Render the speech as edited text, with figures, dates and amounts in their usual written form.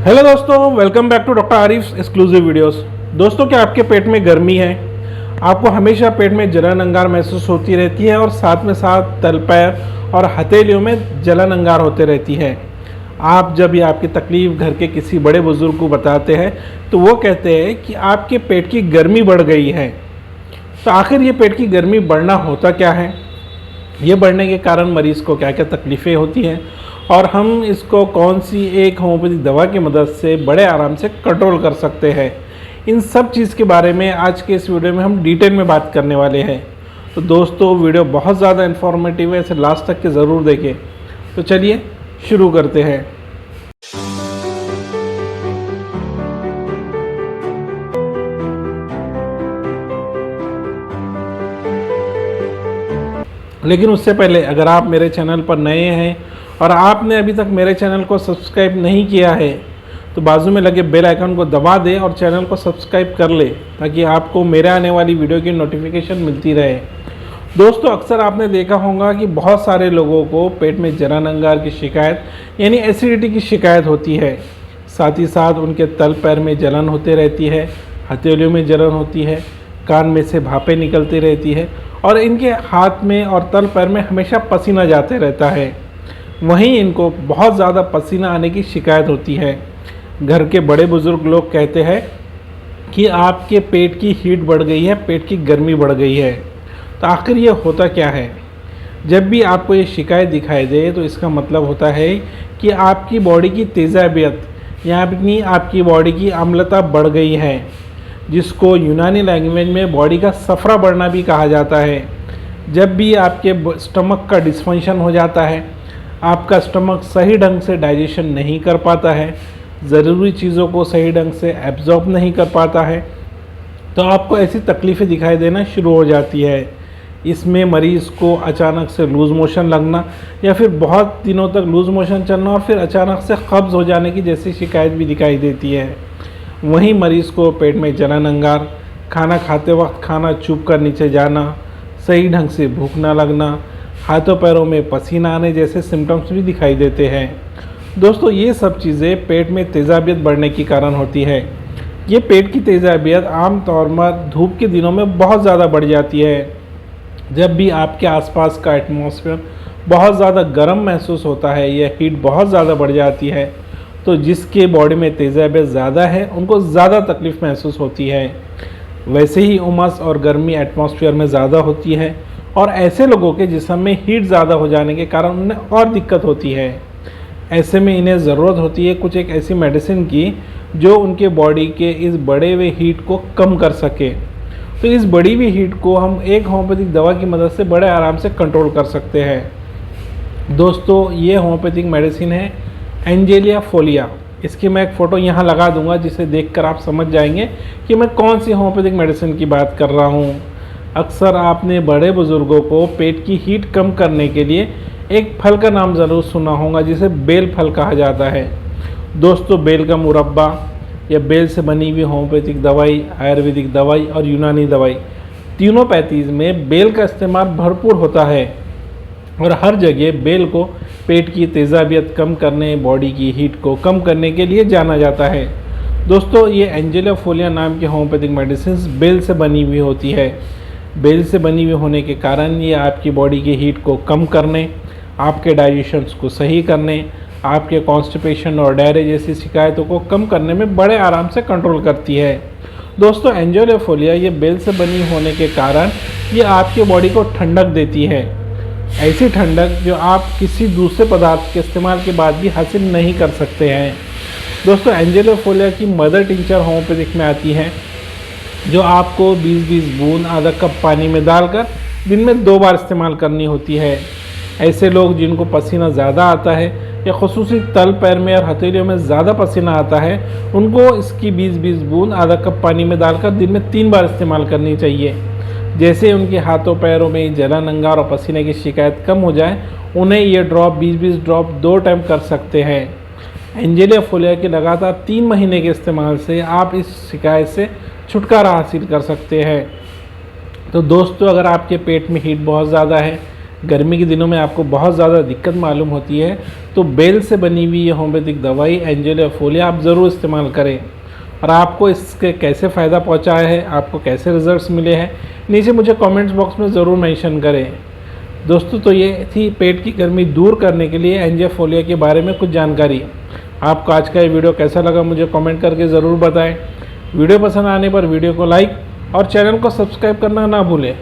Hello दोस्तों, welcome back to doctor Arif exclusive videos. दोस्तों, क्या आपके पेट में गर्मी है? आपको हमेशा पेट में जलन अंगार महसूस होती रहती है और साथ में साथ तल पैर और हथेलियों में जलन अंगार होते रहती है। आप जब ये आपकी तकलीफ़ घर के किसी बड़े बुजुर्ग को बताते हैं तो वो कहते हैं कि आपके पेट की गर्मी बढ़ गई है। तो आखिर ये पेट की गर्मी बढ़ना होता क्या है? ये बढ़ने के कारण मरीज़ को क्या क्या तकलीफ़ें होती हैं और हम इसको कौन सी एक होम्योपैथिक दवा की मदद से बड़े आराम से कंट्रोल कर सकते हैं, इन सब चीज़ के बारे में आज के इस वीडियो में हम डिटेल में बात करने वाले हैं। तो दोस्तों, वीडियो बहुत ज़्यादा इन्फॉर्मेटिव है, इसे लास्ट तक के ज़रूर देखें। तो चलिए शुरू करते हैं। लेकिन उससे पहले अगर आप मेरे चैनल पर नए हैं और आपने अभी तक मेरे चैनल को सब्सक्राइब नहीं किया है तो बाजू में लगे बेल आइकन को दबा दें और चैनल को सब्सक्राइब कर ले ताकि आपको मेरे आने वाली वीडियो की नोटिफिकेशन मिलती रहे। दोस्तों, अक्सर आपने देखा होगा कि बहुत सारे लोगों को पेट में जलन अंगार की शिकायत यानी एसिडिटी की शिकायत होती है। साथ ही साथ उनके तल पैर में जलन होते रहती है, हथेलियों में जलन होती है, कान में से भापें निकलती रहती है और इनके हाथ में और तल पैर में हमेशा पसीना जाते रहता है। वहीं इनको बहुत ज़्यादा पसीना आने की शिकायत होती है। घर के बड़े बुज़ुर्ग लोग कहते हैं कि आपके पेट की हीट बढ़ गई है, पेट की गर्मी बढ़ गई है। तो आखिर ये होता क्या है? जब भी आपको ये शिकायत दिखाई दे तो इसका मतलब होता है कि आपकी बॉडी की तेज़ाबियत यानी आपकी बॉडी की अम्लता बढ़ गई है, जिसको यूनानी लैंग्वेज में बॉडी का सफरा बढ़ना भी कहा जाता है। जब भी आपके स्टमक का डिस्फंक्शन हो जाता है, आपका स्टमक सही ढंग से डाइजेशन नहीं कर पाता है, ज़रूरी चीज़ों को सही ढंग से एब्जॉर्ब नहीं कर पाता है, तो आपको ऐसी तकलीफ़ें दिखाई देना शुरू हो जाती है। इसमें मरीज़ को अचानक से लूज़ मोशन लगना या फिर बहुत दिनों तक लूज़ मोशन चलना और फिर अचानक से कब्ज़ हो जाने की जैसी शिकायत भी दिखाई देती है। वहीं मरीज़ को पेट में जलन अंगार, खाना खाते वक्त खाना चुभ कर नीचे जाना, सही ढंग से भूख ना लगना, हाथों पैरों में पसीना आने जैसे सिम्टम्स भी दिखाई देते हैं। दोस्तों, ये सब चीज़ें पेट में तेज़ाबियत बढ़ने के कारण होती है। ये पेट की तेज़ाबियत आम तौर पर धूप के दिनों में बहुत ज़्यादा बढ़ जाती है। जब भी आपके आसपास का एटमॉस्फेयर बहुत ज़्यादा गर्म महसूस होता है या हीट बहुत ज़्यादा बढ़ जाती है तो जिसके बॉडी में तेज़ाबियत ज़्यादा है उनको ज़्यादा तकलीफ़ महसूस होती है। वैसे ही उमस और गर्मी एटमॉस्फेयर में ज़्यादा होती है और ऐसे लोगों के जिस्म में हीट ज़्यादा हो जाने के कारण उन्हें और दिक्कत होती है। ऐसे में इन्हें ज़रूरत होती है कुछ एक ऐसी मेडिसिन की जो उनके बॉडी के इस बढ़े हुए हीट को कम कर सके। तो इस बढ़ी हुई हीट को हम एक होम्योपैथिक दवा की मदद से बड़े आराम से कंट्रोल कर सकते हैं। दोस्तों, ये होम्योपैथिक मेडिसिन है एंजेलिया फोलिया। इसकी मैं एक फ़ोटो यहाँ लगा दूंगा जिसे देखकर आप समझ जाएंगे कि मैं कौन सी होम्योपैथिक मेडिसिन की बात कर रहा हूँ। अक्सर आपने बड़े बुज़ुर्गों को पेट की हीट कम करने के लिए एक फल का नाम ज़रूर सुना होगा जिसे बेल फल कहा जाता है। दोस्तों, बेल का मुरब्बा या बेल से बनी हुई होम्योपैथिक दवाई, आयुर्वेदिक दवाई और यूनानी दवाई, तीनों पैथीज़ में बेल का इस्तेमाल भरपूर होता है और हर जगह बेल को पेट की तेज़ाबियत कम करने, बॉडी की हीट को कम करने के लिए जाना जाता है। दोस्तों, ये एंजेलिया फोलिया नाम की होम्योपैथिक मेडिसिन बेल से बनी हुई होती है। बेल से बनी हुई होने के कारण ये आपकी बॉडी की हीट को कम करने, आपके डाइजेशंस को सही करने, आपके कॉन्स्टिपेशन और डायरिया जैसी शिकायतों को कम करने में बड़े आराम से कंट्रोल करती है। दोस्तों, एंजेलिया फोलिया ये बेल से बनी होने के कारण ये आपकी बॉडी को ठंडक देती है, ऐसी ठंडक जो आप किसी दूसरे पदार्थ के इस्तेमाल के बाद भी हासिल नहीं कर सकते हैं। दोस्तों, एंजेलिया फोलिया की मदर टिंचर होम्योपैथिक में आती है जो आपको 20-20 बूंद आधा कप पानी में डालकर दिन में 2 बार इस्तेमाल करनी होती है। ऐसे लोग जिनको पसीना ज़्यादा आता है या खुसूसी तल पैर में और हथेलियों में ज़्यादा पसीना आता है उनको इसकी 20-20 बूंद आधा कप पानी में डालकर दिन में 3 बार इस्तेमाल करनी चाहिए। जैसे उनके हाथों पैरों में जलन अंगार और पसीने की शिकायत कम हो जाए, उन्हें ये ड्रॉप 20-20 ड्रॉप 2 टाइम कर सकते हैं। एंजेलिया फोलिया के लगातार 3 महीने के इस्तेमाल से आप इस शिकायत से छुटकारा हासिल कर सकते हैं। तो दोस्तों, अगर आपके पेट में हीट बहुत ज़्यादा है, गर्मी के दिनों में आपको बहुत ज़्यादा दिक्कत मालूम होती है, तो बेल से बनी हुई ये होम्योपैथिक दवाई एंजेलिया आप ज़रूर इस्तेमाल करें। और आपको इसके कैसे फ़ायदा पहुंचा है, आपको कैसे रिजल्ट्स मिले हैं, नीचे मुझे कमेंट्स बॉक्स में ज़रूर मेंशन करें। दोस्तों, तो ये थी पेट की गर्मी दूर करने के लिए एंजियोफोलिया के बारे में कुछ जानकारी। आपको आज का ये वीडियो कैसा लगा मुझे कमेंट करके ज़रूर बताएं। वीडियो पसंद आने पर वीडियो को लाइक और चैनल को सब्सक्राइब करना ना भूलें।